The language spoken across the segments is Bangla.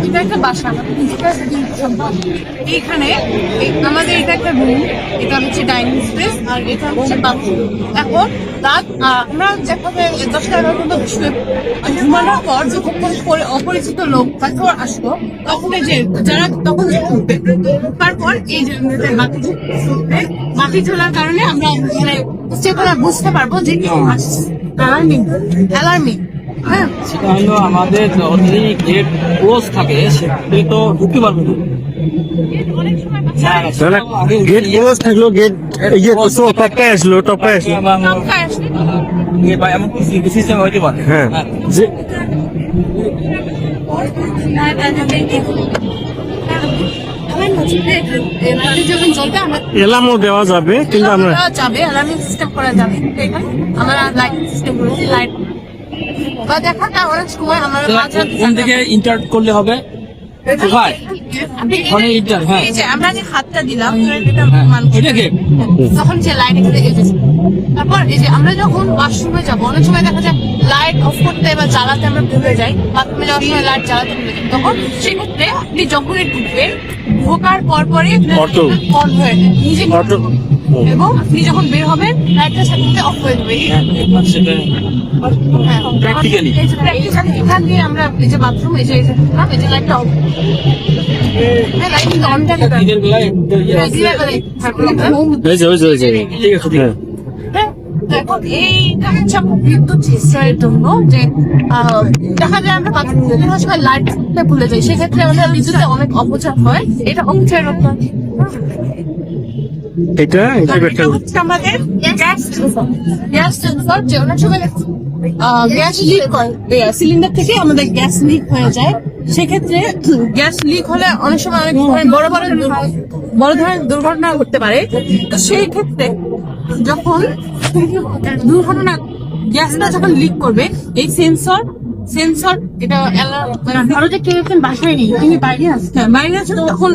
এটা একটা বাসা, এইখানে আমাদের এটা একটা রুম, এটা হচ্ছে ডাইনিং স্পেস, আর এটা হচ্ছে বাথরুম। এখন রাত আমরা যেভাবে 10টা-11 পর্যন্ত ঘুমানোর পর যখন কোনো অপরিচিত লোক বা কেউ আসলো, তখন এই যে যারা তখন তারপর এই যে মাটি ঝোলার কারণে আমরা স্টে করা বুঝতে পারবো যে অ্যালার্মিং। হ্যাঁ, সেটা হলো আমাদের যদি গেট ক্লোজ থাকে সেটা তো ঢুকতে পারবে না। গেট ক্লোজ থাকলো, গেট এই যে টপকায় আসলো এমন সিস্টেম হইতে পারে। হ্যাঁ, যে এলামও দেওয়া যাবে, কিন্তু আমরা যাবে অ্যালার্মিং সিস্টেম করা যাবে। এখানে আমরা লাইট সিস্টেম করেছি, লাইট বা দেখাটা অনেক সময় আমরা কোন থেকে ইন্টারপ্ট করলে হবে? ভাই হ্যাঁ, এই যে আমরা যে হাতটা দিলাম এটাকে তখন যে লাইট এখানে এসেছে। তারপর এই যে আমরা যখন ওয়াশরুমে যাবো, অনেক সময় দেখা যায় লাইট অফ করতে বা জ্বালাতে আমরা ভুলে যাই, বাথরুমে যাওয়ার সময় লাইট জ্বালাতে ভুলে যাই। তখন সেক্ষেত্রে আপনি যখনই ঢুকবেন, ঢোকার পরপরই অটো অন হয়ে যায় নিজে, অটো, এবং আপনি যখন বের হবেন লাইটটা সাথে সাথে অফ হয়ে যাবে। সেটা প্র্যাকটিক্যালি এখান দিয়ে আমরা এই যে বাথরুম, এই যে লাইটটা অফ, লাইট অন থাকে। দিনের বেলায় ঠিক আছে, ঠিক আছে। এখন এইটা হচ্ছে আমরা বিদ্যুৎ সাশ্রয়ের জন্য, যে দেখা যায় আমরা বাথরুমে সময় লাইট ভুলে যাই, সেক্ষেত্রে আমাদের বিদ্যুতে অনেক অপচয় হয়। এটা অপচয় রোধ করে। এটা এটা হচ্ছে আমাদের গ্যাস সেন্সর, যে অনেক সময় গ্যাস লিক হয়, সিলিন্ডার থেকে আমাদের গ্যাস লিক হয়ে যায়। সেক্ষেত্রে গ্যাস লিক হলে অনেক সময় অনেক বড় ধরনের দুর্ঘটনা ঘটতে পারে। তো সেই ক্ষেত্রে যখন দুর্ঘটনা গ্যাসটা যখন লিক করবে, এই সেন্সর এটা ধরো যে কেউ একজন বাসায় নেই, তুমি বাইরে আছেন, তখন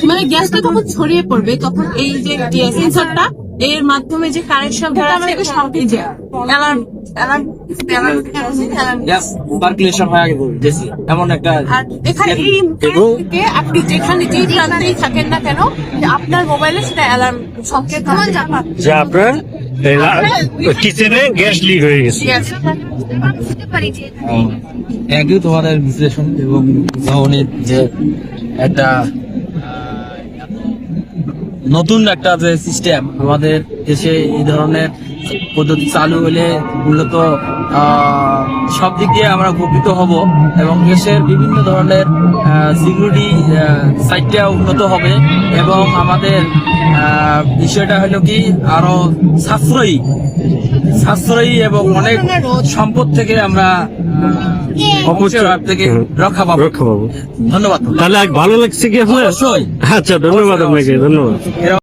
মানে গ্যাসটা যখন ছড়িয়ে পড়বে, তখন এই যে সেন্সরটা এর মাধ্যমে যে কানেকশন সার্কুলেশন হয় আগে বলতেছি, এমন একটা এখানে আপনি যেখানে যেই প্রান্তেই থাকেন না কেন, যে আপনার মোবাইলে সেটা অ্যালার্ম সংকেত যে আপনার কিচেনে গ্যাস লিক হয়ে গেছে। একই তোমাদের বিশ্লেষণ এবং উদ্ভাবনের যে একটা নতুন একটা যে সিস্টেম আমাদের দেশে এই ধরনের পদ্ধতি চালু হলে মূলত সব দিক দিয়ে আমরা উপকৃত হব এবং দেশের বিভিন্ন ধরনের সিকিউরিটি সাইটটা উন্নত হবে এবং আমাদের বিষয়টা হলো কি আরো সাশ্রয়ী এবং অনেক সম্পদ থেকে আমরা অপচয় থেকে রক্ষা পাবো। ধন্যবাদ। ধন্যবাদ। তাহলে ভালো লাগছে কি আপনার? অবশ্যই। আচ্ছা, ধন্যবাদ আপনাকে, ধন্যবাদ।